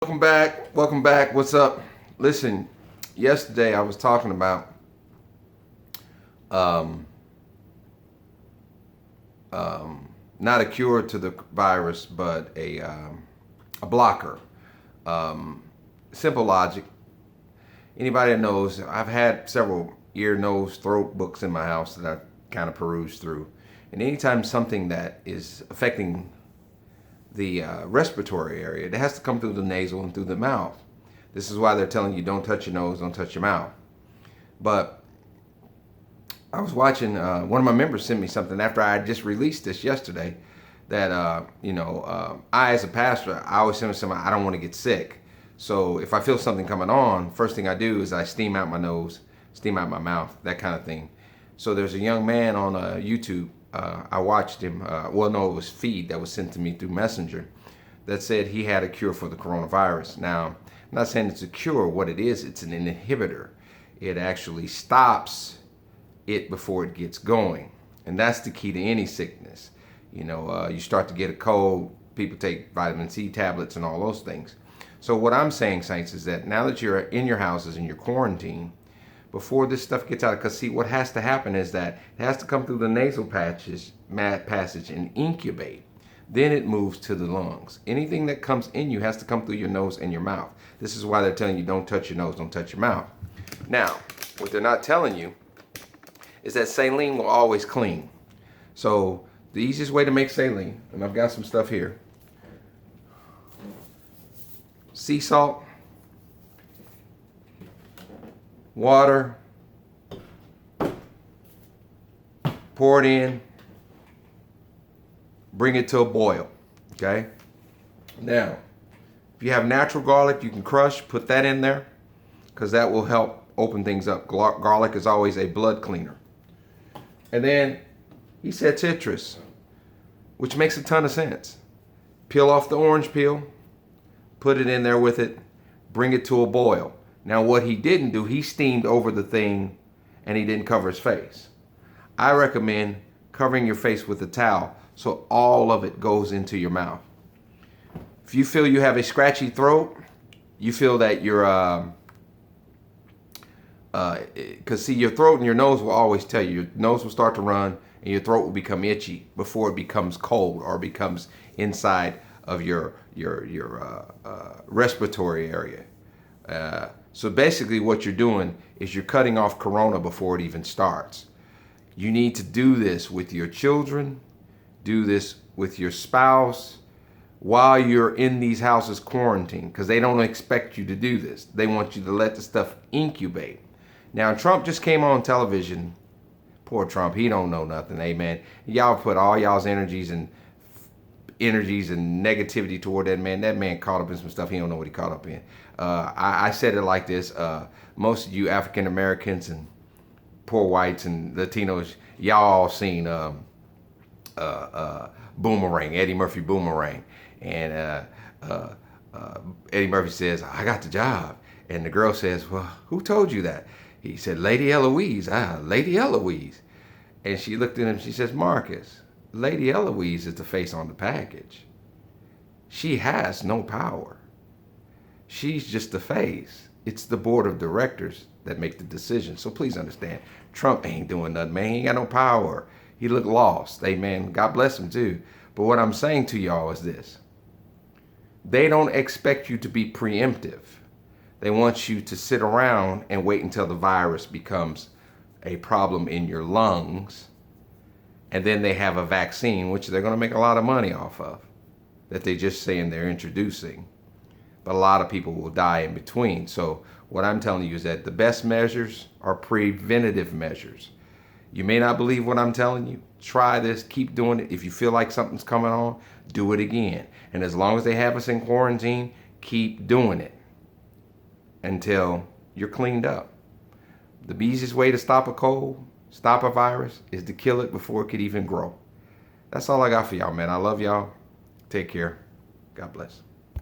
Welcome back. Welcome back. What's up? Listen, yesterday I was talking about um, not a cure to the virus, but a blocker. Um, Simple logic. Anybody that knows, I've had several ear, nose, throat books in my house that I've kind of perused through. And anytime something that is affecting the respiratory area, it has to come through the nasal and through the mouth. This is why they're telling you don't touch your nose, don't touch your mouth. But I was watching, one of my members sent me something after I had just released this yesterday that, I as a pastor, I always send something, I don't want to get sick. So if I feel something coming on, first thing I do is I steam out my nose, steam out my mouth, that kind of thing. So there's a young man on YouTube. I watched him. It was feed that was sent to me through Messenger that said he had a cure for the coronavirus. Now, I'm not saying it's a cure. What it is, it's an inhibitor. It actually stops it before it gets going. And that's the key to any sickness. You start to get a cold, people take vitamin C tablets and all those things. So what I'm saying, Saints, is that now that you're in your houses and you're quarantined, before this stuff gets out, because see, what has to happen is that it has to come through the nasal passage and incubate. Then it moves to the lungs. Anything that comes in you has to come through your nose and your mouth. This is why they're telling you don't touch your nose, don't touch your mouth. Now, what they're not telling you is that saline will always clean. So the easiest way to make saline, and I've got some stuff here, sea salt, water, pour it in, bring it to a boil, okay? Now, if you have natural garlic you can crush, put that in there, because that will help open things up. Garlic is always a blood cleaner. And then he said citrus, which makes a ton of sense. Peel off the orange peel, put it in there with it, bring it to a boil. Now what he didn't do, he steamed over the thing and he didn't cover his face. I recommend covering your face with a towel so all of it goes into your mouth. If you feel you have a scratchy throat, you feel that you're, because see, your throat and your nose will always tell you. Your nose will start to run and your throat will become itchy before it becomes cold or becomes inside of your respiratory area. So basically what you're doing is you're cutting off corona before it even starts. You need to do this with your children, do this with your spouse while you're in these houses quarantined, because they don't expect you to do this. They want you to let the stuff incubate. Now, Trump just came on television. Poor Trump, he don't know nothing, amen. Y'all put all y'all's energies and negativity toward that man. That man caught up in some stuff he don't know what he caught up in. I said it like this. Most of you African Americans and poor whites and Latinos, y'all all seen Boomerang, Eddie Murphy Boomerang. And Eddie Murphy says, I got the job. And the girl says, well, who told you that? He said, Lady Eloise. Lady Eloise. And she looked at him, she says, Marcus, Lady Eloise is the face on the package. She has no power. She's just the face. It's the board of directors that make the decision. So please understand, Trump ain't doing nothing, man. He ain't got no power. He looked lost. Amen. God bless him too. But what I'm saying to y'all is this. They don't expect you to be preemptive. They want you to sit around and wait until the virus becomes a problem in your lungs. And then they have a vaccine, which they're going to make a lot of money off of, that they just saying they're introducing. But a lot of people will die in between. So what I'm telling you is that the best measures are preventative measures. You may not believe what I'm telling you. Try this. Keep doing it. If you feel like something's coming on, do it again. And as long as they have us in quarantine, keep doing it until you're cleaned up. The easiest way to stop a cold, stop a virus, is to kill it before it could even grow. That's all I got for y'all, man. I love y'all. Take care. God bless.